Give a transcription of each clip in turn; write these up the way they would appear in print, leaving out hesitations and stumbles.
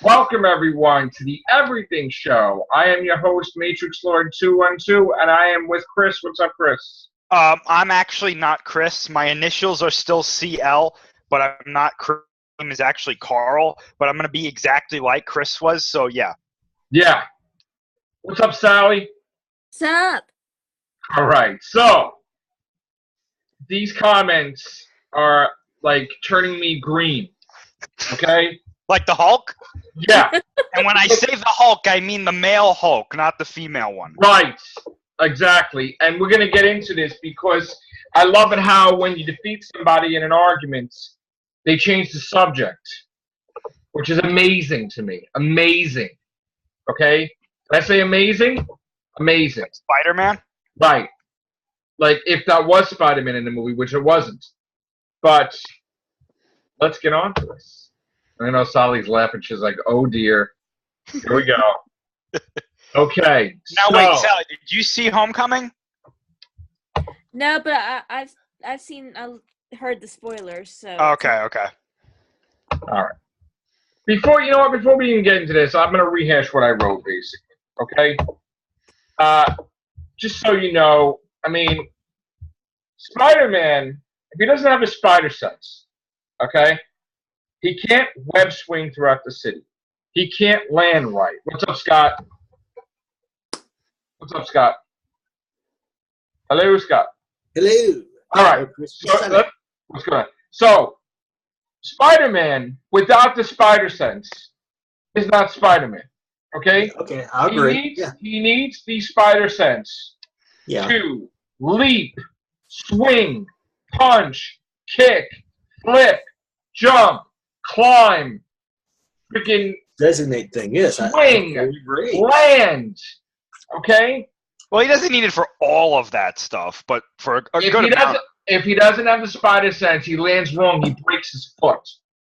Welcome, everyone, to the Everything Show. I am your host, Matrix Lord 212, and I am with Chris. What's up, Chris? I'm actually not Chris. My initials are still CL, but I'm not Chris. My name is actually Carl, but I'm going to be exactly like Chris was, so yeah. Yeah. What's up, Sally? What's up? All right. So, these comments are, like, turning me green. Okay? Like the Hulk? Yeah. And when I say the Hulk, I mean the male Hulk, not the female one. Right. Exactly. And we're going to get into this because I love it how when you defeat somebody in an argument, they change the subject, which is amazing to me. Amazing. Okay? Did I say amazing? Amazing. Spider-Man? Right. Like, if that was Spider-Man in the movie, which it wasn't. But let's get on to this. I know Sally's laughing. She's like, oh, dear. Here we go. Okay. Now, wait, Sally, did you see Homecoming? No, but I've heard the spoilers. So Okay. All right. Before we even get into this, I'm going to rehash what I wrote, basically. Okay? Just so you know, I mean, Spider-Man, if he doesn't have his spider sense, okay, he can't web swing throughout the city. He can't land right. What's up, Scott? What's up, Scott? Hello, Scott. Hello. All right. So, what's going on? So, Spider-Man, without the spider sense, is not Spider-Man. Okay? Okay, I agree. He needs the spider sense to leap, swing, punch, kick, flip, jump, climb, freaking designate thing. Yes, swing, I agree. land. Okay? Well, he doesn't need it for all of that stuff, but for a good amount. If he doesn't have the spider sense, he lands wrong, he breaks his foot.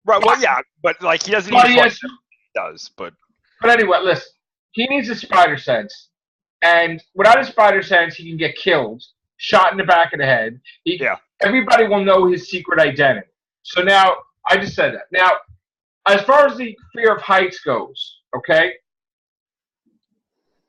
Right, well, yeah, but like he doesn't need it. He does, but anyway, listen. He needs a spider sense. And without a spider sense, he can get killed, shot in the back of the head. Everybody will know his secret identity. So now, I just said that. Now, as far as the fear of heights goes, okay,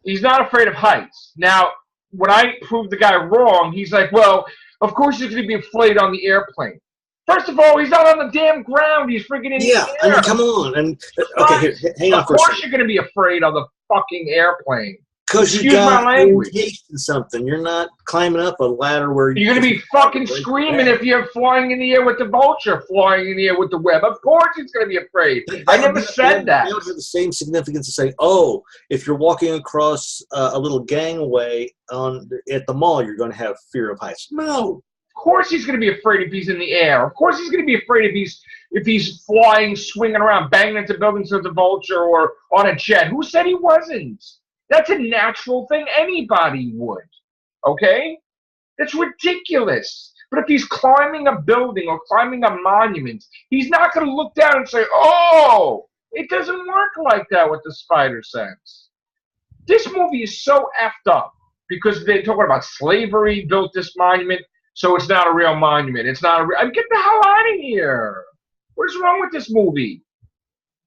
he's not afraid of heights. Now, when I proved the guy wrong, he's like, well, of course he's going to be afraid on the airplane. First of all, he's not on the damn ground. He's freaking in the air. I mean, come on. And okay, here, hang on for a second. Of course you're going to be afraid on the fucking airplane. Because you got orientation something. You're not climbing up a ladder where you're going to be fucking screaming if you're flying in the air with the vulture, flying in the air with the web. Of course he's going to be afraid. I never said that. It would have the same significance to say, oh, if you're walking across a little gangway at the mall, you're going to have fear of heights. No. Of course he's going to be afraid if he's in the air. Of course he's going to be afraid if he's flying, swinging around, banging into buildings with the vulture or on a jet. Who said he wasn't? That's a natural thing. Anybody would. Okay? That's ridiculous. But if he's climbing a building or climbing a monument, he's not going to look down and say, oh, it doesn't work like that with the spider sense. This movie is so effed up because they're talking about slavery built this monument, so it's not a real monument. It's not a real... Get the hell out of here. What is wrong with this movie?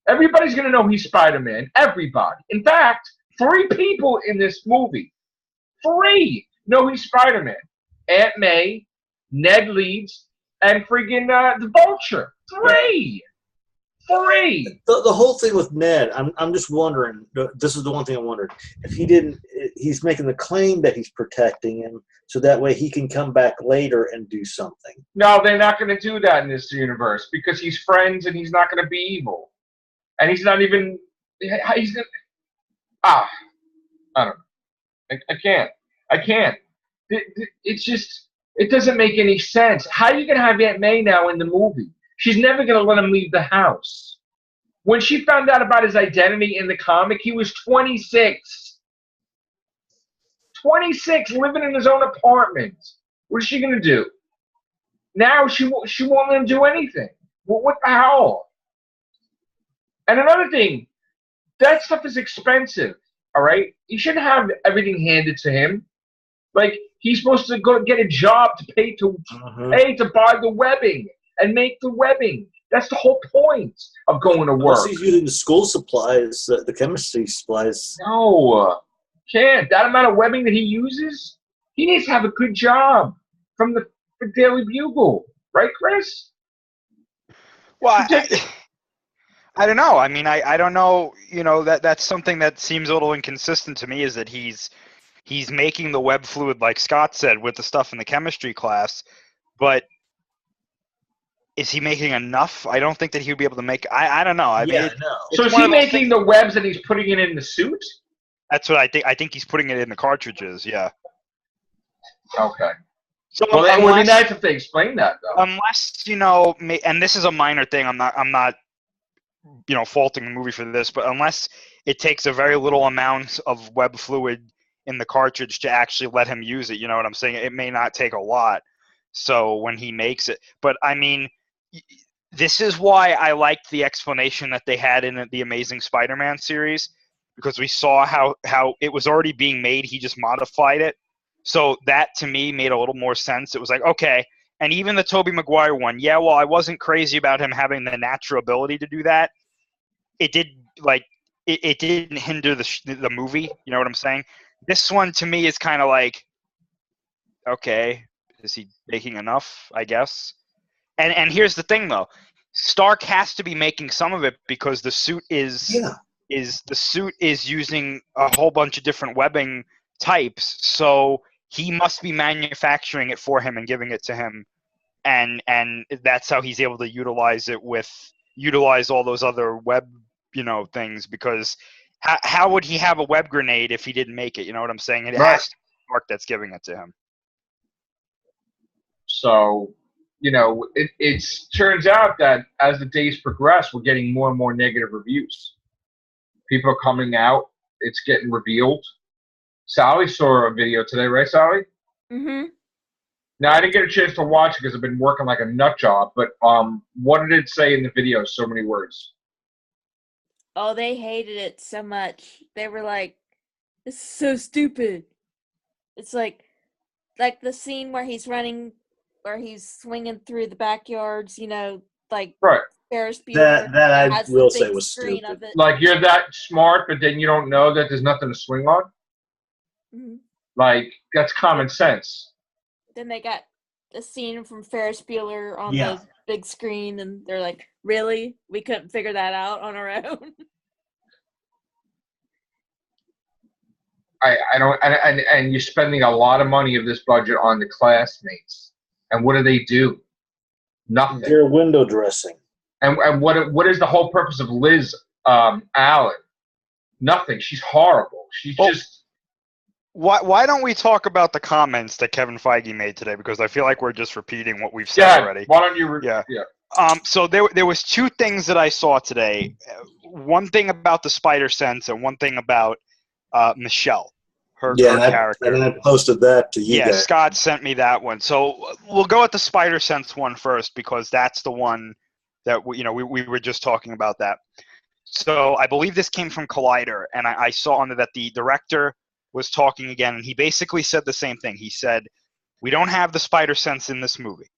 Everybody's going to know he's Spider-Man. Everybody. In fact, 3 people in this movie, 3 know he's Spider-Man. Aunt May, Ned Leeds, and freaking the Vulture. 3. The whole thing with Ned, I'm just wondering, this is the one thing I'm wondering, if he's making the claim that he's protecting him so that way he can come back later and do something. No, they're not going to do that in this universe because he's friends and he's not going to be evil. And he's not even, he's going to, I don't know. I can't. It's just, it doesn't make any sense. How are you going to have Aunt May now in the movie? She's never going to let him leave the house. When she found out about his identity in the comic, he was 26. 26, living in his own apartment. What is she going to do? Now she won't let him do anything. Well, what the hell? And another thing, that stuff is expensive, all right? He shouldn't have everything handed to him. Like, he's supposed to go get a job to pay to buy the webbing and make the webbing. That's the whole point of going to Unless work. he's using the school supplies, the chemistry supplies. No, can't. That amount of webbing that he uses, he needs to have a good job from the Daily Bugle, right, Chris? Well, Ridiculous. I don't know. I mean, I don't know. You know, that's something that seems a little inconsistent to me, is that he's making the web fluid, like Scott said, with the stuff in the chemistry class, but is he making enough? I don't think that he would be able to make. I don't know. I mean, No. So is one he of those making things- the webs and he's putting it in the suit? That's what I think. I think he's putting it in the cartridges. Yeah. Okay. So Well, it would be unless, nice if they explained that, though. unless and this is a minor thing. I'm not faulting the movie for this, but unless it takes a very little amount of web fluid in the cartridge to actually let him use it, you know what I'm saying? It may not take a lot. So when he makes it, but I mean, this is why I liked the explanation that they had in the Amazing Spider-Man series, because we saw how it was already being made. He just modified it. So that to me made a little more sense. It was like, okay. And even the Tobey Maguire one, yeah, well, I wasn't crazy about him having the natural ability to do that. It did, like, it didn't hinder the movie. You know what I'm saying? This one to me is kind of like, okay, is he making enough? I guess. And here's the thing, though, Stark has to be making some of it because the suit is using a whole bunch of different webbing types. So he must be manufacturing it for him and giving it to him, and that's how he's able to utilize all those other web things, because how would he have a web grenade if he didn't make it? You know what I'm saying? It Right. has to be Mark that's giving it to him. So, it turns out that as the days progress, we're getting more and more negative reviews. People are coming out. It's getting revealed. Sally saw a video today, right, Sally? Mm-hmm. Now, I didn't get a chance to watch it because I've been working like a nut job, but what did it say in the video? So many words. Oh, they hated it so much. They were like, "This is so stupid." It's like the scene where he's swinging through the backyards. Like Right. Ferris Bueller. That I has the will say big was screen stupid. of it. Like, you're that smart, but then you don't know that there's nothing to swing on? Mhm. Like, that's common sense. Then they got a scene from Ferris Bueller on Yeah. the big screen, and they're like, "Really? We couldn't figure that out on our own?" I don't, and you're spending a lot of money of this budget on the classmates. And what do? Nothing. They're window dressing. And what is the whole purpose of Liz Allen? Nothing. She's horrible. She's just. Why don't we talk about the comments that Kevin Feige made today? Because I feel like we're just repeating what we've said already. Why don't you? Yeah. Yeah. So there was two things that I saw today. One thing about the Spider Sense and one thing about Michelle, her character. And I posted that to you guys. Scott sent me that one. So we'll go with the Spider Sense one first, because that's the one that we were just talking about that. So I believe this came from Collider, and I saw on that the director was talking again, and he basically said the same thing. He said, "We don't have the Spider Sense in this movie.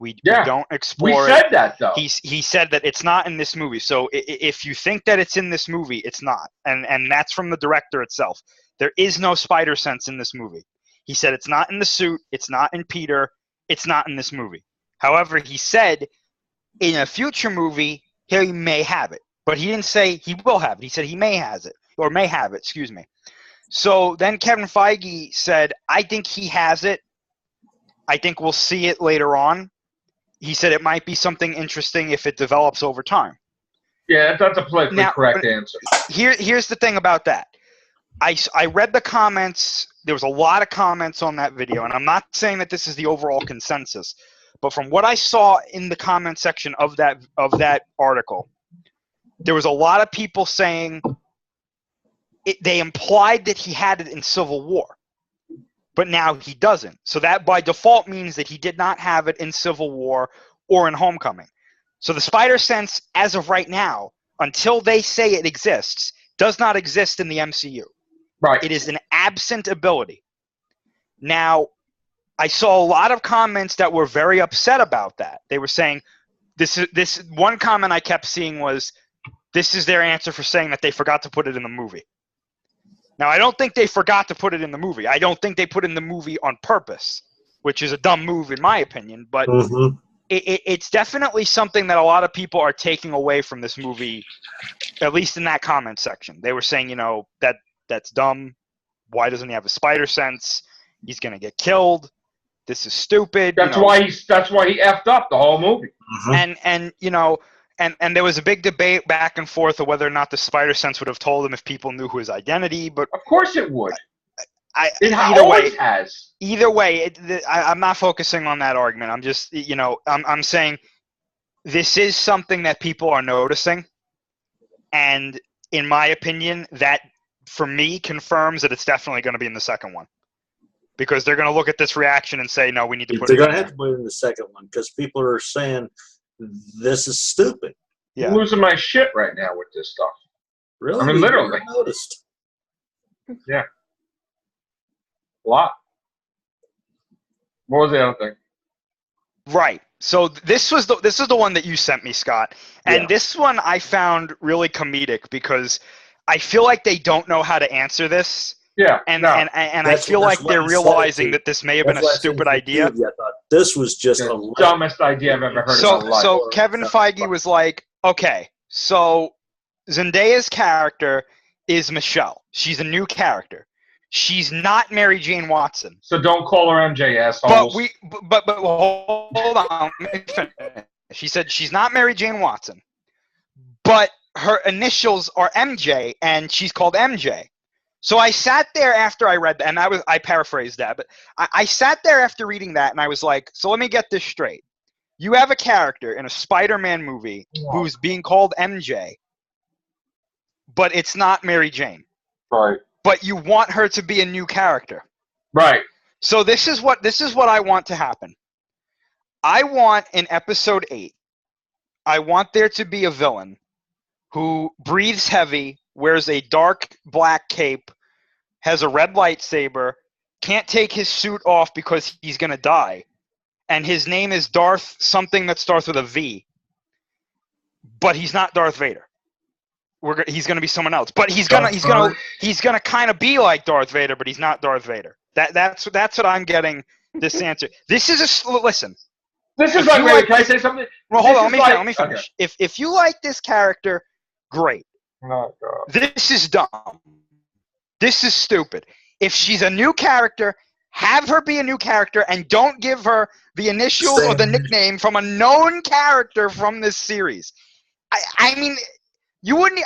We don't explore it." We said that, though. He said that it's not in this movie. So if you think that it's in this movie, it's not. And that's from the director itself. There is no Spider Sense in this movie. He said it's not in the suit. It's not in Peter. It's not in this movie. However, he said in a future movie, he may have it. But he didn't say he will have it. He said he may have it, excuse me. So then Kevin Feige said, I think he has it. I think we'll see it later on. He said it might be something interesting if it develops over time. Yeah, that's a politically correct answer. Here's the thing about that. I read the comments. There was a lot of comments on that video, and I'm not saying that this is the overall consensus, but from what I saw in the comment section of that article, there was a lot of people saying they implied that he had it in Civil War, but now he doesn't. So that by default means that he did not have it in Civil War or in Homecoming. So the Spider Sense, as of right now, until they say it exists, does not exist in the MCU. Right. It is an absent ability. Now, I saw a lot of comments that were very upset about that. They were saying, this one comment I kept seeing was, this is their answer for saying that they forgot to put it in the movie. Now, I don't think they forgot to put it in the movie. I don't think they put it in the movie on purpose, which is a dumb move in my opinion. But it's definitely something that a lot of people are taking away from this movie, at least in that comment section. They were saying, that's dumb. Why doesn't he have a spider sense? He's going to get killed. This is stupid. That's why he effed up the whole movie. And there was a big debate back and forth of whether or not the spider sense would have told him if people knew his identity. But of course it would. It always has. Either way, I'm not focusing on that argument. I'm just, I'm saying this is something that people are noticing, and in my opinion, that for me confirms that it's definitely going to be in the second one. Because they're going to look at this reaction and say, no, we need to put it in. They're going to have to put it in the second one because people are saying this is stupid. Yeah. I'm losing my shit right now with this stuff. Really? I mean, literally. I noticed. Yeah. A lot. What was the other thing? Right. So this is the one that you sent me, Scott. And this one I found really comedic because I feel like they don't know how to answer this. Yeah, and I feel like they're realizing that this may have been a stupid idea. I thought this was just the dumbest idea I've ever heard in my life. So Kevin Feige was like, okay, so Zendaya's character is Michelle. She's a new character. She's not Mary Jane Watson. So don't call her MJ, assholes. But hold on. Let me finish. She said she's not Mary Jane Watson, but her initials are MJ, and she's called MJ. So I sat there after I read that, and I paraphrased that, but I sat there after reading that, and I was like, so let me get this straight. You have a character in a Spider-Man movie who's being called MJ, but it's not Mary Jane. Right. But you want her to be a new character. Right. So this is what I want to happen. I want in episode 8, I want there to be a villain who breathes heavy, wears a dark black cape, has a red lightsaber, can't take his suit off because he's going to die, and his name is Darth something that starts with a V. But he's not Darth Vader. He's going to be someone else. But he's going to kind of be like Darth Vader, but he's not Darth Vader. That's what I'm getting this answer. This is listen. This is like, can I say something? Well, hold on, let me finish. Okay. If you like this character, great. Oh, God. This is dumb. This is stupid. If she's a new character, have her be a new character and don't give her the initials or the nickname from a known character from this series. I mean,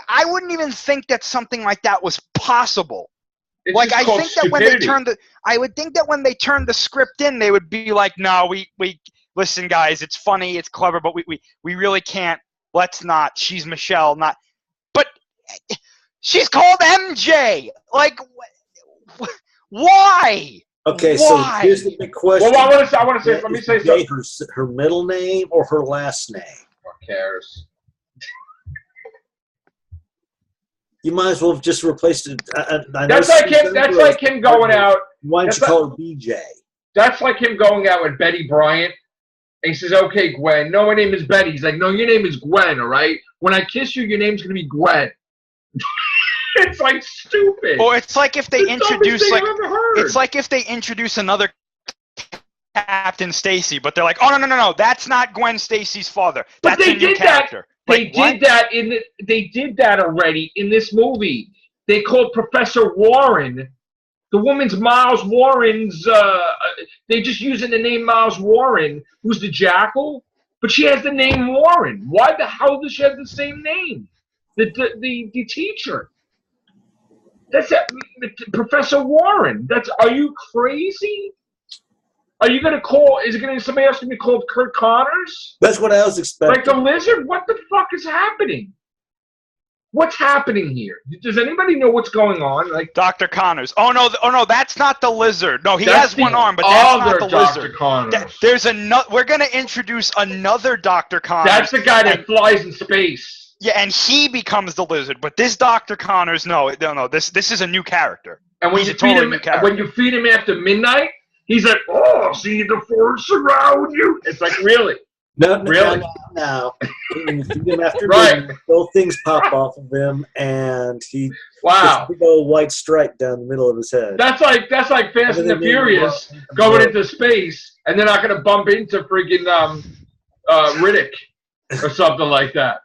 I wouldn't even think that something like that was possible. It's like I think that stupidity. when they turned the script in, they would be like, no, we listen, guys, it's funny, it's clever, but we really can't. Let's not. She's Michelle, not. But she's called MJ. Like, why? Okay, so here's the big question. Well, I want to say. Let me say something. Her middle name or her last name? Who cares? You might as well have just replaced it. That's like him going out. Why don't you call her BJ? That's like him going out with Betty Bryant. And he says, okay, Gwen. No, my name is Betty. He's like, no, your name is Gwen, all right? When I kiss you, your name's going to be Gwen. It's like stupid. Or it's like if they introduce another Captain Stacy, but they're like, oh, no, that's not Gwen Stacy's father. That's a new character. They did that already in this movie. They called Professor Warren. The woman's Miles Warren's. They just using the name Miles Warren, who's the Jackal, but she has the name Warren. Why the hell does she have the same name? The teacher. That's Professor Warren. Are you crazy? Are you gonna call? Is it gonna somebody else gonna be called Kurt Connors? That's what I was expecting. Like the Lizard? What the fuck is happening? What's happening here? Does anybody know what's going on? Like Dr. Connors. Oh no, that's not the Lizard. No, he has one arm, but that's not the Dr. Lizard. Connors. There's we're gonna introduce another Dr. Connors. That's the guy that flies in space. Yeah, and he becomes the Lizard. But this Dr. Connors, no. This is a new character. And when you feed him after midnight, he's like, oh, see the force around you. It's like, really? No, Really? no. When you feed him after Right. dinner, both things pop off of him, and he gets Wow. a big old white stripe down the middle of his head. That's like Fast and the Furious going into space, and they're not going to bump into freaking Riddick or something like that.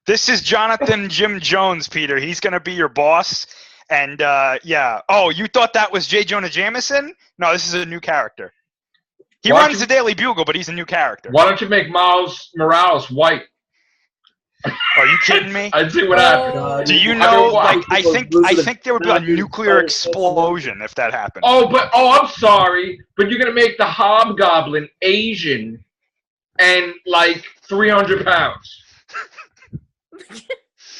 This is Jonathan Jim Jones, Peter. He's going to be your boss. And, yeah. Oh, you thought that was J. Jonah Jameson? No, this is a new character. He runs the Daily Bugle, but he's a new character. Why don't you make Miles Morales white? Are you kidding me? I'd see what happens. Do you know? I think there would be a nuclear explosion if that happened. I'm sorry, but you're gonna make the Hobgoblin Asian and like 300 pounds.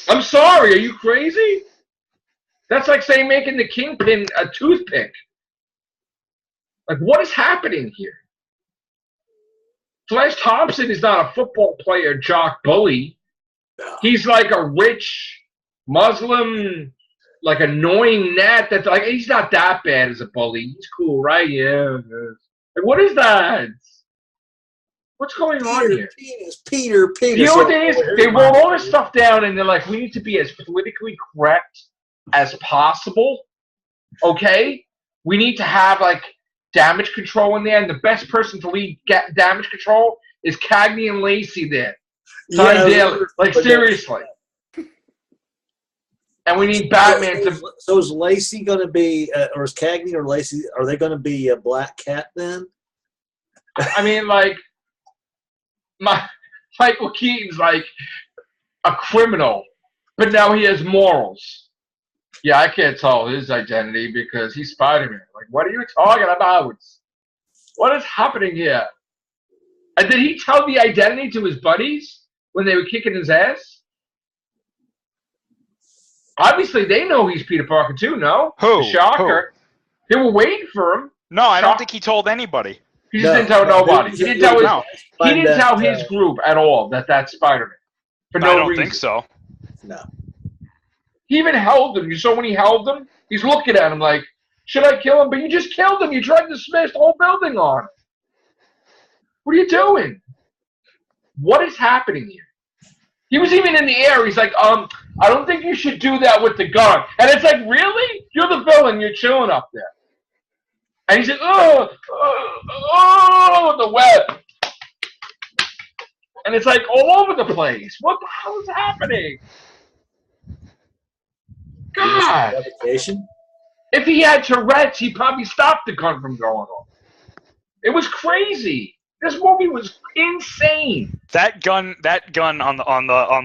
I'm sorry. Are you crazy? That's like saying making the Kingpin a toothpick. Like, what is happening here? Flash Thompson is not a football player, jock, bully. He's like a rich Muslim, like annoying gnat. That's like, he's not that bad as a bully. He's cool, right? Yeah. Like, what is that? What's going on here? Peter. You know what it is? They wrote all this stuff down, and they're like, we need to be as politically correct as possible. Okay? We need to have like damage control in there, and the best person to lead damage control is Cagney and Lacey there. Daily. Like, seriously. And we need Batman to... So is Lacey going to be, or is Cagney or Lacey, are they going to be a Black Cat then? I mean, like, Michael Keaton's like a criminal, but now he has morals. Yeah, I can't tell his identity because he's Spider-Man. Like, what are you talking about? What is happening here? And did he tell the identity to his buddies when they were kicking his ass? Obviously, they know he's Peter Parker too, no? Who? Shocker. They were waiting for him. No, I don't think he told anybody. He just didn't tell nobody. He didn't tell his group at all that that's Spider-Man. For no reason. I don't think so. No. He even held him. You saw when he held him? He's looking at him like, should I kill him? But you just killed him. You tried to smash the whole building on him. What are you doing? What is happening here? He was even in the air. He's like, I don't think you should do that with the gun. And it's like, really? You're the villain. You're chilling up there. And he said, the web. And it's like all over the place. What the hell is happening? God. If he had Tourette's, he'd probably stop the gun from going off. It was crazy. This movie was insane. That gun on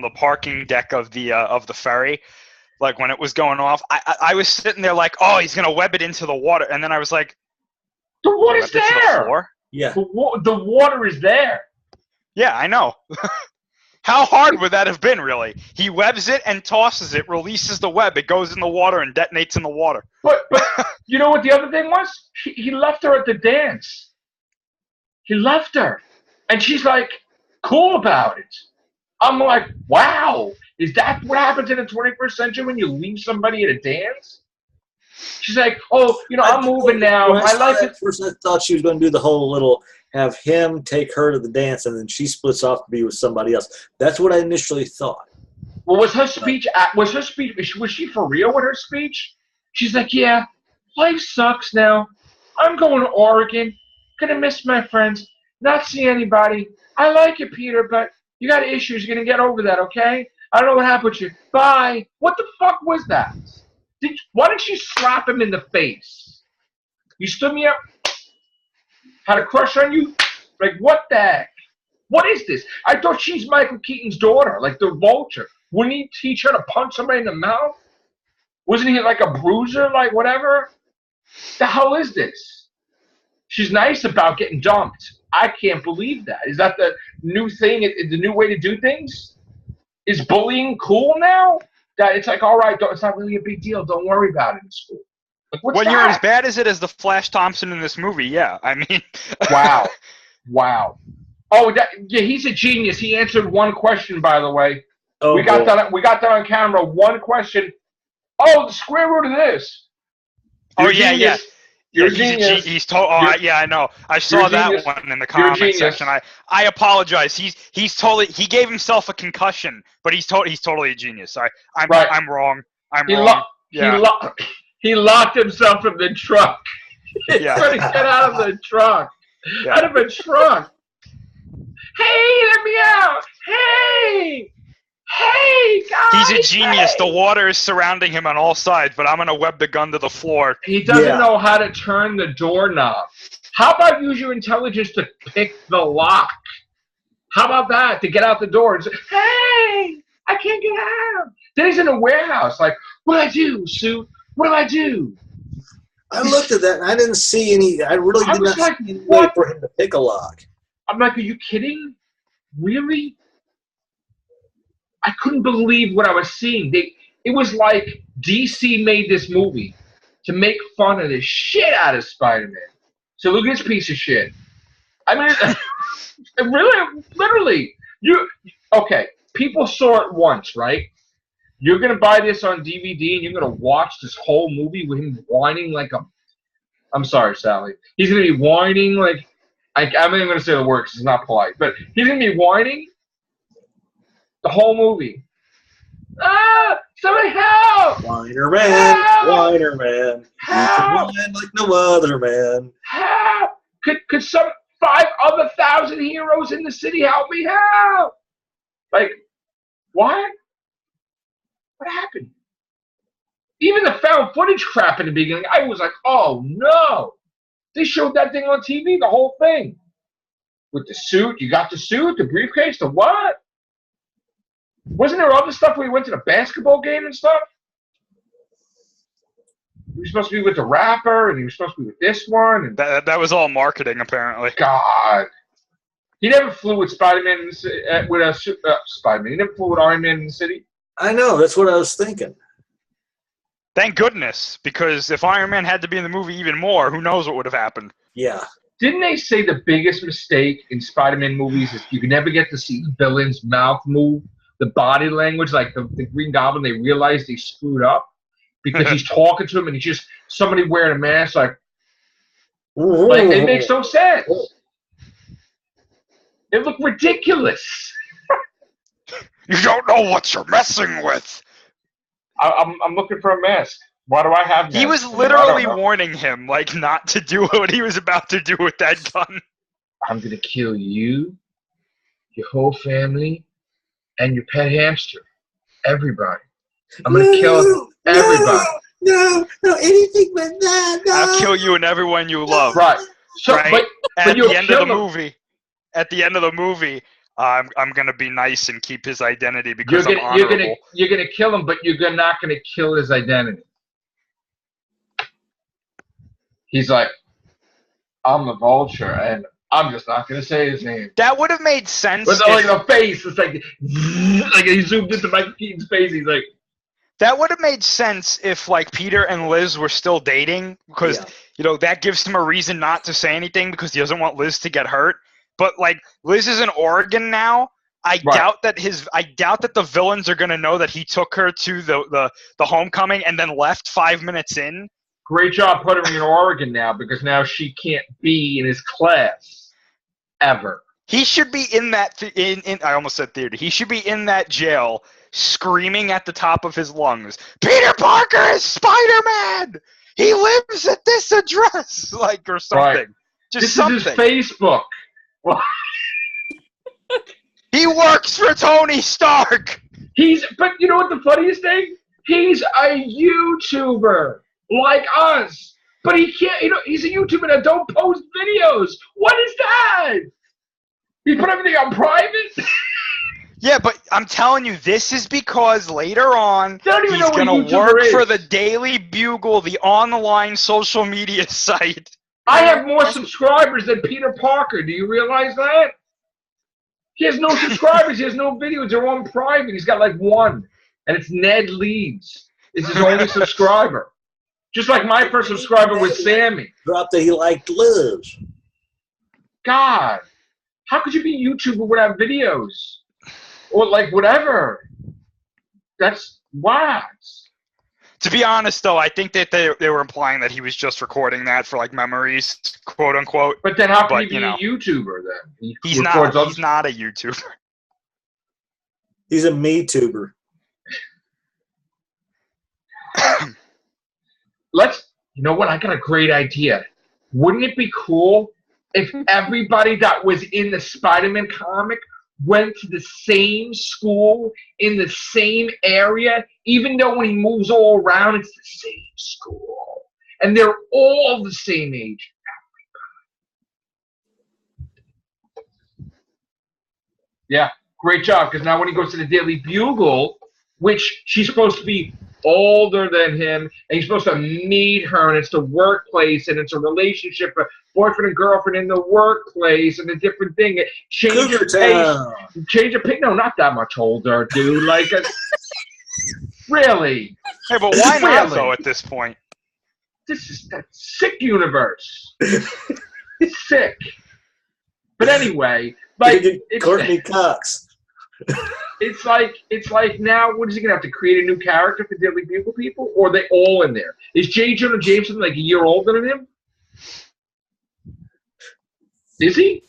the parking deck of the ferry, like when it was going off, I was sitting there like, oh, he's gonna web it into the water, and then I was like, the water's there. Yeah, the water is there. Yeah, I know. How hard would that have been, really? He webs it and tosses it, releases the web, it goes in the water and detonates in the water. But you know what the other thing was? He left her at the dance. He left her. And she's like, cool about it. I'm like, wow. Is that what happens in the 21st century when you leave somebody at a dance? She's like, oh, I'm moving now. When I like it. First, I thought she was going to do the whole little have him take her to the dance, and then she splits off to be with somebody else. That's what I initially thought. Well, was she for real with her speech? She's like, yeah, life sucks now. I'm going to Oregon. Gonna miss my friends. Not see anybody. I like you, Peter, but you got issues. You're gonna get over that, okay? I don't know what happened to you. Bye. What the fuck was that? Why didn't you slap him in the face? You stood me up, had a crush on you? Like, what the heck? What is this? I thought she's Michael Keaton's daughter, like the Vulture. Wouldn't he teach her to punch somebody in the mouth? Wasn't he like a bruiser, like whatever? The hell is this? She's nice about getting dumped. I can't believe that. Is that the new thing, the new way to do things? Is bullying cool now? That it's like, all right, it's not really a big deal. Don't worry about it in school. Like, what's when that? you're as bad as it as the Flash Thompson in this movie, yeah. I mean, wow. Oh, yeah, he's a genius. He answered one question, by the way. Oh, we got that on camera. One question. Oh, the square root of this. Oh, yeah. You're Yeah, a genius. he's told. Oh, You're- I know. I you're saw a that genius. one in the You're a comment genius. section. I apologize. He's totally. He gave himself a concussion, but he's totally a genius. I'm Right. I'm wrong. I'm He wrong. Yeah. he locked himself in the truck. He's Yeah. trying to get out of the truck. Yeah. Out of a truck. Hey, let me out. Hey, guys. He's a genius. Hey. The water is surrounding him on all sides, but I'm gonna web the gun to the floor. He doesn't Yeah. know how to turn the doorknob. How about use your intelligence to pick the lock? How about that? To get out the door and say, hey, I can't get out. Then he's in a warehouse. Like, what do I do, suit? What do I do? I looked at that and I didn't see any. I really I did was not like, see any way what? for him to pick a lock. I'm like, are you kidding? Really? I couldn't believe what I was seeing. It was like DC made this movie to make fun of the shit out of Spider-Man. So look at this piece of shit. I mean, it really, literally, okay, people saw it once, right? You're going to buy this on DVD and you're going to watch this whole movie with him whining like a, I'm sorry, Sally. He's going to be whining like, I'm not even going to say the word because it's not polite, but he's going to be whining the whole movie. Ah, somebody help! Whiner man, Help! whiner man. You can Help! whine like no other man. Help! Could some 5,000 heroes in the city help me? Help! Like, what? What happened? Even the found footage crap in the beginning, I was like, oh no! They showed that thing on TV, the whole thing. With the suit, you got the suit, the briefcase, the what? Wasn't there other stuff where he went to the basketball game and stuff? He was supposed to be with the rapper, and he was supposed to be with this one. And That was all marketing, apparently. God, he never flew with Spider-Man in the Spider-Man. He never flew with Iron Man in the city. I know, that's what I was thinking. Thank goodness, because if Iron Man had to be in the movie even more, who knows what would have happened? Yeah. Didn't they say the biggest mistake in Spider-Man movies is you can never get to see the villain's mouth move, the body language, like the Green Goblin? They realized they screwed up because he's talking to him and he's just somebody wearing a mask. Like it makes no sense. It looked ridiculous. You don't know what you're messing with. I'm looking for a mask. Why do I have masks? He was I literally don't know. warning him, like, not to do what he was about to do with that gun. I'm going to kill you, your whole family, and your pet hamster. Everybody. I'm going to kill everybody. No, anything but that. No. I'll kill you and everyone you love. Right. So, Right. but At you'll the end of kill the him. movie, I'm gonna be nice and keep his identity You're because I'm gonna, honorable. you're gonna kill him, but you're not gonna kill his identity. He's like, I'm the Vulture, and I'm just not gonna say his name. That would have made sense. But like the face, it's like he zoomed into Michael Keaton's face. He's like, That would have made sense if like Peter and Liz were still dating, because that gives him a reason not to say anything because he doesn't want Liz to get hurt. But like Liz is in Oregon now. I doubt that the villains are gonna know that he took her to the homecoming and then left 5 minutes in. great job putting her in Oregon now because now she can't be in his class ever. He should be in that I almost said theater. He should be in that jail screaming at the top of his lungs, "Peter Parker is Spider-Man! He lives at this address!" Like, or something. Right. Just This something. is his Facebook. Well, He works for Tony Stark! but you know what the funniest thing? He's a YouTuber like us. But he can't, he's a YouTuber that don't post videos. What is that? He put everything on private? Yeah, but I'm telling you, this is because later on, They don't even he's know what going to YouTuber work is. for the Daily Bugle, the online social media site. I have more subscribers than Peter Parker. Do you realize that? He has no subscribers. He has no videos. They're on private. He's got like one. And it's Ned Leeds. It's his only subscriber. Just like my first subscriber was Sammy. Dropped that he liked Liz. God. How could you be a YouTuber without videos? Or like whatever. That's what? To be honest, though, I think that they were implying that he was just recording that for like memories, quote unquote. But then how can But, he be you know, a YouTuber then? He's not a YouTuber. He's a Me-tuber. You know what? I got a great idea. Wouldn't it be cool if everybody that was in the Spider-Man comic went to the same school in the same area, even though when he moves all around, it's the same school. And they're all the same age. Yeah, great job. Because now when he goes to the Daily Bugle, which she's supposed to be older than him, and he's supposed to meet her, and it's the workplace, and it's a relationship, a boyfriend and girlfriend in the workplace, and a different thing. Change your pace. No, not that much older, dude. Like, really? Hey, but why not though? At this point, this is that sick universe. It's sick. But anyway, like Courtney Cox. It's like now, what is he gonna have to create a new character for Daily Bugle people, or are they all in there? Is J. Jonah Jameson like a year older than him? Is he?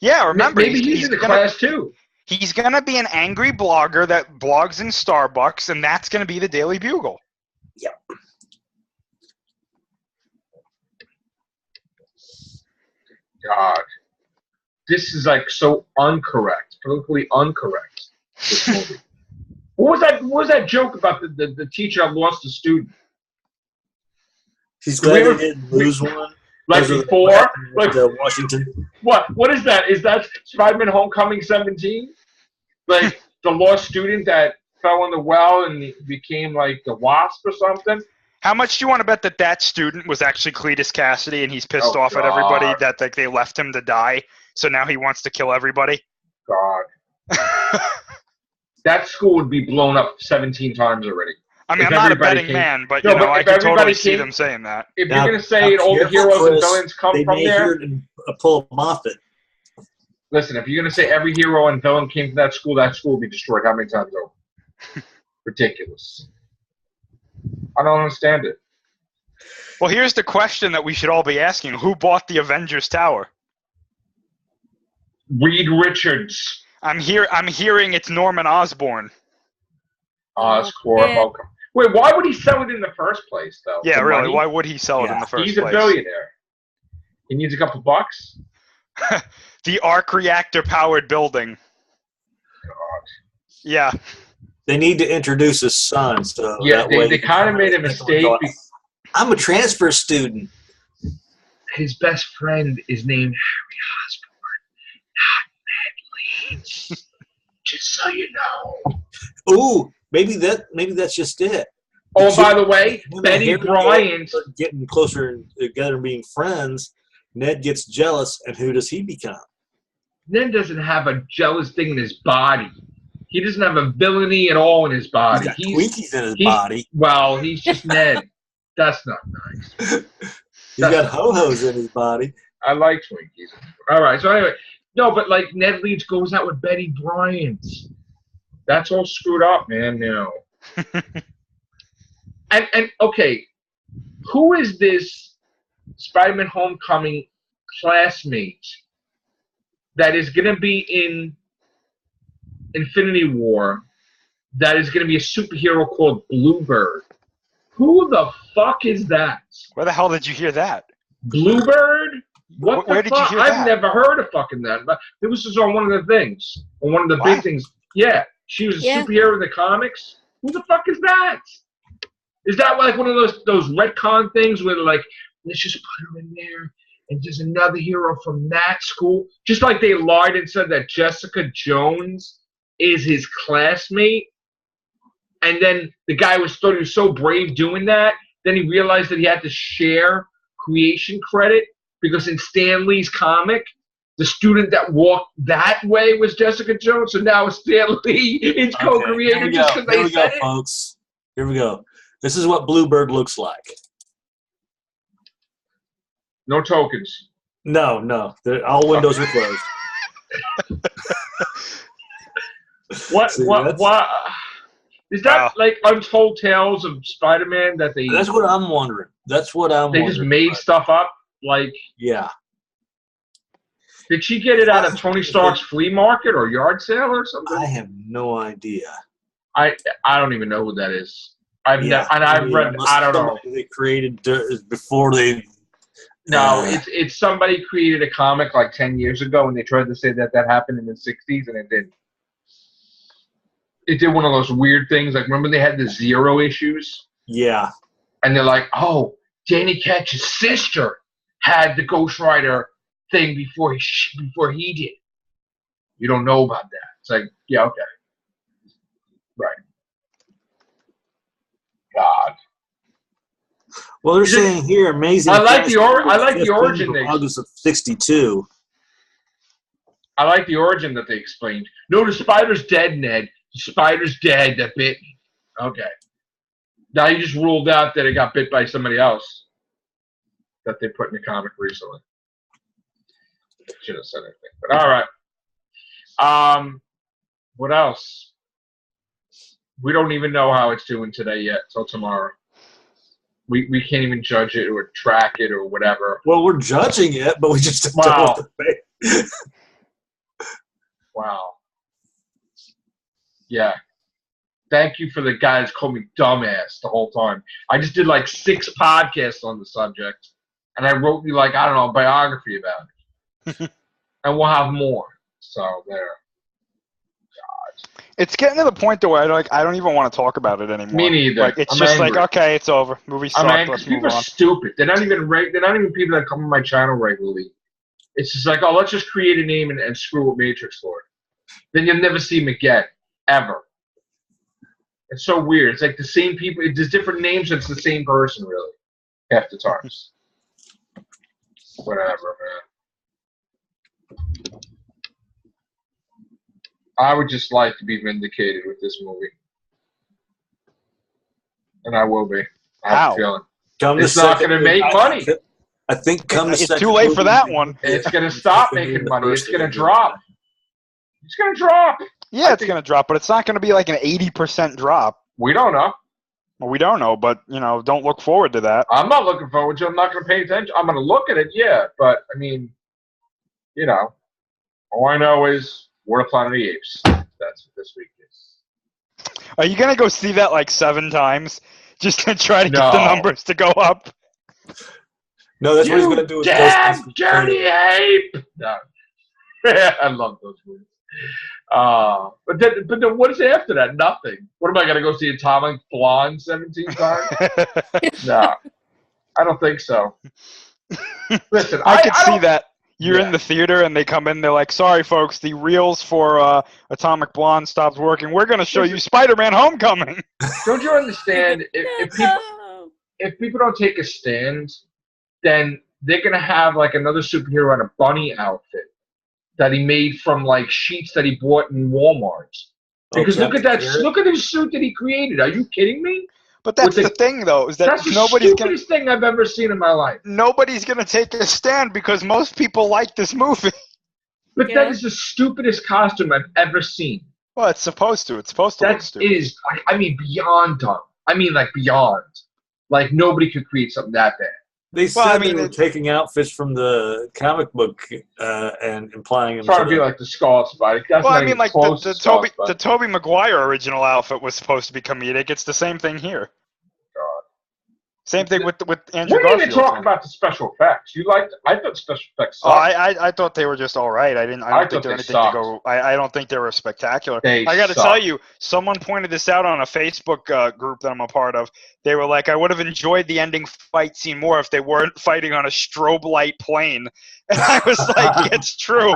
Yeah, remember maybe he's in the class too. He's gonna be an angry blogger that blogs in Starbucks, and that's gonna be the Daily Bugle. Yep. God, this is like so incorrect, politically incorrect. This movie. What was that joke about the teacher that lost a student? He's glad they didn't lose one. Like before? Like Washington. What is that? Is that Spider-Man Homecoming 17? Like the lost student that fell in the well and became like the wasp or something? How much do you want to bet that student was actually Cletus Cassidy and he's pissed off at everybody that like they left him to die, so now he wants to kill everybody? God. That school would be blown up 17 times already. I mean, I'm not a betting man, but I can totally see them saying that. If you're going to say all the heroes and villains come from there, pull them off it. Listen, if you're going to say every hero and villain came from that school will be destroyed how many times over? Ridiculous. I don't understand it. Well, here's the question that we should all be asking. Who bought the Avengers Tower? Reed Richards. I'm hearing it's Norman Osborn. Oscorp. Wait, why would he sell it in the first place, though? Yeah, really. Money? Why would he sell it in the first place? He's a billionaire. He needs a couple bucks. The arc reactor-powered building. God. Yeah. They need to introduce his son. So yeah, they kind of made a mistake. I'm a transfer student. His best friend is named Harry Osborn, not Ned Leeds. Just so you know. Ooh, maybe that's just it. Oh, by the way, Betty Bryant getting closer together and being friends. Ned gets jealous, and who does he become? Ned doesn't have a jealous thing in his body. He doesn't have a villainy at all in his body. He's got Twinkies in his body. Well, he's just Ned. That's not nice. He's got ho-hos in his body. I like Twinkies. All right, so anyway. No, but like Ned Leeds goes out with Betty Bryant. That's all screwed up, man, now. and okay, who is this Spider-Man Homecoming classmate that is going to be in Infinity War that is going to be a superhero called Bluebird? Who the fuck is that? Where the hell did you hear that? Bluebird? What Where the did fuck? you hear that? I've never heard of fucking that. But it was just on one of the things. On one of the big things. Yeah. She was a superhero in the comics. Who the fuck is that? Is that like one of those retcon things where they're like, let's just put her in there and there's another hero from that school? Just like they lied and said that Jessica Jones is his classmate. And then the guy thought he was so brave doing that. Then he realized that he had to share creation credit because in Stan Lee's comic, the student that walked that way was Jessica Jones. So now Stan Lee is co-creator just because they said it. Folks. Here we go. This is what Bluebird looks like. No tokens. No. All windows are closed. What? Is that like Untold Tales of Spider-Man that they? That's what I'm wondering. They just made stuff up. Like, yeah. Did she get it out of Tony Stark's flea market or yard sale or something? I have no idea. I don't even know who that is. I've read. I don't know. They created before they. No, it's somebody created a comic like 10 years ago, and they tried to say that happened in the 60s, and it didn't. It did one of those weird things. Like, remember they had the Zero issues? Yeah. And they're like, oh, Danny Ketch's sister had the Ghost Rider thing before he did. You don't know about that. It's like, yeah, okay. Right. God. Well, they're saying here, amazing. I like the origin. August of '62. I like the origin that they explained. No, the spider's dead, Ned. The spider's dead that bit me. Okay. Now you just ruled out that it got bit by somebody else that they put in the comic recently. Should have said anything. But all right. What else? We don't even know how it's doing today yet, till tomorrow. We can't even judge it or track it or whatever. Well, we're judging it, but we just don't know what to say. Wow. Yeah. Thank you for the guys called me dumbass the whole time. I just did like 6 podcasts on the subject, and I wrote you like, I don't know, a biography about it. And we'll have more. So there. God. It's getting to the point though where I don't even want to talk about it anymore. Me neither. Like it's I'm just angry. like, okay, it's over. Movie sucked. Let's move people on. Are stupid. They're not even people that come on my channel regularly. It's just like, oh, let's just create a name and screw with Matrix Lord. Then you'll never see him again. Ever. It's so weird. It's like the same people. There's different names, but it's the same person, really. Half the times. Whatever, man. I would just like to be vindicated with this movie. And I will be. I have a feeling. It's not going to make money. I think it's too late for that one. It's going to stop making money. It's going to drop. It's going to drop. Yeah, it's going to drop, but it's not going to be like an 80% drop. We don't know. Well, we don't know, but, don't look forward to that. I'm not looking forward to it. I'm not going to pay attention. I'm going to look at it, yeah, but, I mean, all I know is War of Planet of the Apes. That's what this week is. Are you going to go see that like 7 times just to try to get the numbers to go up? No, that's what he's going to do. Damn dirty ape! No. I love those movies. But then what is after that? Nothing. What am I going to go see Atomic Blonde 17 times? No, I don't think so. Listen, I could see that. You're in the theater and they come in. They're like, "Sorry, folks, the reels for Atomic Blonde stopped working. We're going to show you Spider-Man: Homecoming." Don't you understand? If people don't take a stand, then they're going to have like another superhero in a bunny outfit that he made from like sheets that he bought in Walmart. Because look at that! Look at his suit that he created. Are you kidding me? But that's the thing, though, is that that's nobody's the stupidest thing I've ever seen in my life. Nobody's gonna take a stand because most people like this movie. But that is the stupidest costume I've ever seen. Well, it's supposed to. It's supposed to look stupid. That is, I mean, beyond dumb. I mean, like beyond. Like nobody could create something that bad. They said they were taking outfits from the comic book and implying them. Trying to be like the Skull Spider. Well, I mean, like the Tobey Maguire original outfit was supposed to be comedic. It's the same thing here. God. Same thing with Andrew Garfield. We didn't even talk about the special effects. I thought special effects sucked. Oh, I thought they were just all right. I don't think they were anything to go. I don't think they were spectacular. I got to tell you, someone pointed this out on a Facebook group that I'm a part of. They were like, I would have enjoyed the ending fight scene more if they weren't fighting on a strobe light plane. And I was like, it's true.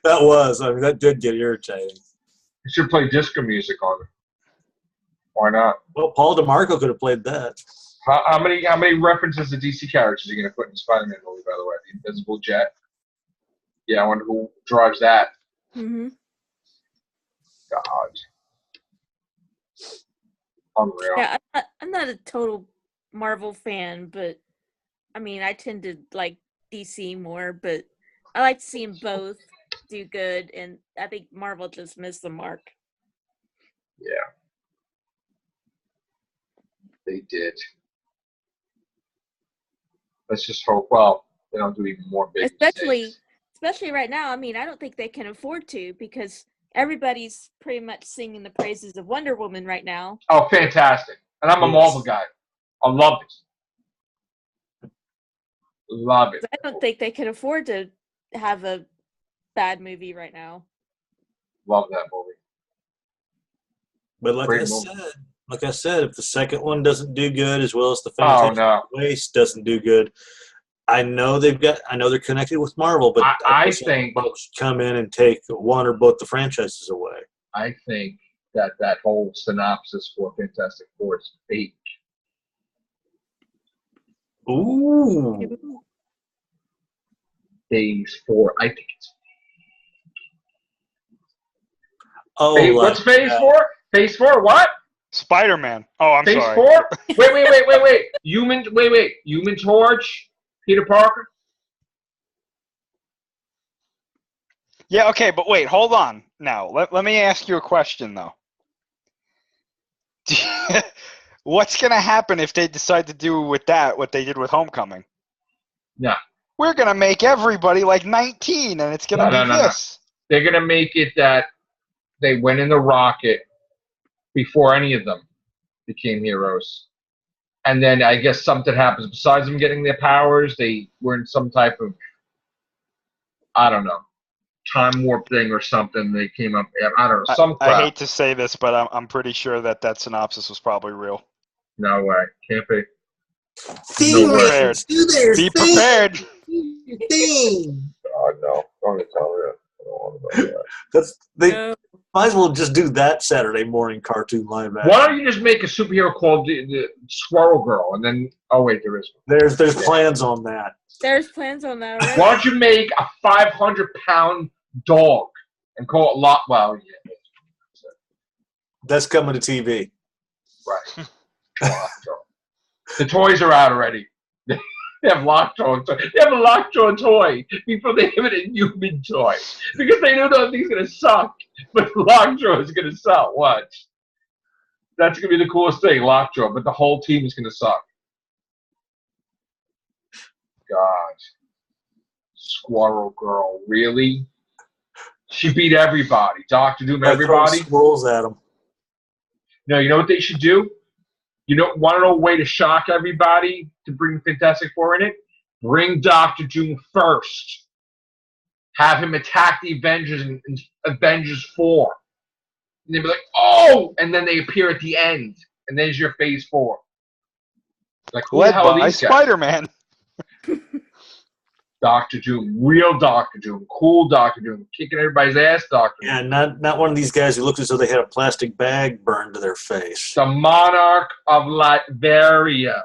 That did get irritating. You should play disco music on it. Why not? Well, Paul DeMarco could have played that. How many references to DC characters are you going to put in Spider-Man movie, by the way? The Invisible Jet? Yeah, I wonder who drives that. Mm-hmm. God. Unreal. Yeah, I'm not a total Marvel fan, but, I mean, I tend to like DC more, but I like to see them both do good, and I think Marvel just missed the mark. Yeah. They did. Let's just hope. Well, they don't do even more big mistakes. Especially right now. I mean, I don't think they can afford to because everybody's pretty much singing the praises of Wonder Woman right now. Oh, fantastic! And I'm a Marvel guy. I love it. Love it. I don't think they can afford to have a bad movie right now. Love that movie. But like I said, if the second one doesn't do good, as well as the Fantastic Waste doesn't do good, I know they're connected with Marvel, but I think folks come in and take one or both the franchises away. I think that whole synopsis for Fantastic Four is fake. Ooh. Phase 4. I think it's. Oh, what's Phase 4? Phase 4? What? Spider-Man. Oh, I'm Phase sorry. 4? Wait. Human Torch. Peter Parker. Yeah. Okay, but wait. Hold on. Now, let me ask you a question though. What's gonna happen if they decide to do with that what they did with Homecoming? Yeah. We're gonna make everybody like 19, and it's gonna be this. No. They're gonna make it that they went in the rocket before any of them became heroes, and then I guess something happens. Besides them getting their powers, they were in some type of time warp thing or something. They came up. I don't know. Some crap. I hate to say this, but I'm pretty sure that synopsis was probably real. No way. Can't be. Be prepared. Be prepared. Oh no! Don't tell me that. I don't want to know that. They might as well just do that Saturday morning cartoon live action. Why don't you just make a superhero called the Squirrel Girl, and then there is one. There's plans on that. There's plans on that already. Why don't you make a 500-pound dog and call it Lotwell? Yeah. That's coming to TV. Right. The toys are out already. They have Lockjaw. They have a Lockjaw toy before they have a human toy because they know that thing's gonna suck, but Lockjaw is gonna sell. Watch. That's gonna be the coolest thing, Lockjaw. But the whole team is gonna suck. God, Squirrel Girl, really? She beat everybody. Dr. Doom, everybody. Squirrels at them. No, you know what they should do? Want to know a way to shock everybody to bring Fantastic Four in it? Bring Dr. Doom first. Have him attack the Avengers in Avengers 4. And they'd be like, oh! And then they appear at the end. And there's your Phase 4. Like, who the hell are these guys? Spider-Man. Dr. Doom. Real Dr. Doom. Cool Dr. Doom. Kicking everybody's ass, Dr. Doom. Yeah, not one of these guys who looked as though they had a plastic bag burned to their face. The Monarch of Latveria.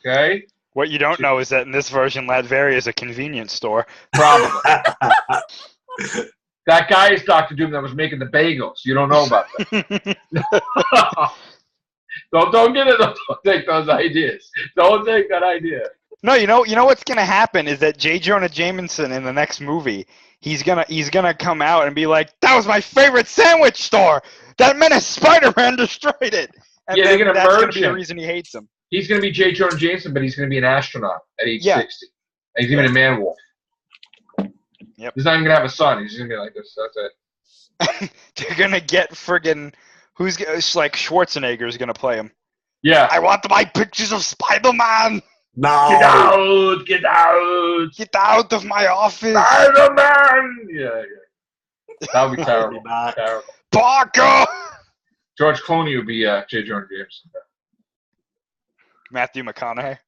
Okay? What you don't know is that in this version, Latveria is a convenience store. Probably. That guy is Dr. Doom that was making the bagels. You don't know about that. Don't get it. Don't take those ideas. Don't take that idea. No, you know what's gonna happen is that J. Jonah Jameson in the next movie, he's gonna come out and be like, "That was my favorite sandwich store. That menace Spider-Man destroyed it." And they're gonna that's merge gonna be him. the reason he hates him. He's gonna be J. Jonah Jameson, but he's gonna be an astronaut at age 60. And he's gonna be a man-wolf. Yep. He's not even gonna have a son. He's gonna be like this. That's it. They're gonna get friggin' it's like Schwarzenegger's gonna play him. Yeah. I want to buy pictures of Spider-Man. No. Get out! Get out! Get out of my office. Spider-Man! Yeah. That would be terrible. Terrible. Parker! George Clooney would be J. Jonah Jameson. Matthew McConaughey.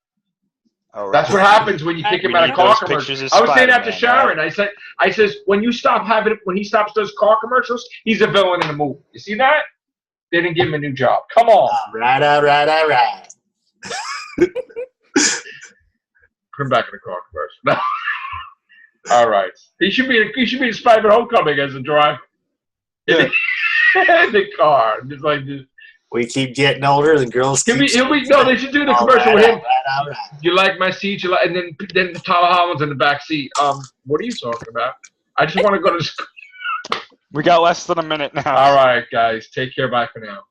Oh, right. That's what happens when you kick him out of car commercials. I was saying that to Sharon. Right? I says, when he stops those car commercials, he's a villain in the movie. You see that? They didn't give him a new job. Come on. All right. Put him back in the car commercial. All right. He should be in Spider-Man: as a driver. Yeah. In the car. Just like this. We keep getting older, the girls keep... They should do the commercial with him. All right. You like my seat? You like, and then Tyler Holland's in the back seat. What are you talking about? I just want to go to school. We got less than a minute now. All right, guys. Take care. Bye for now.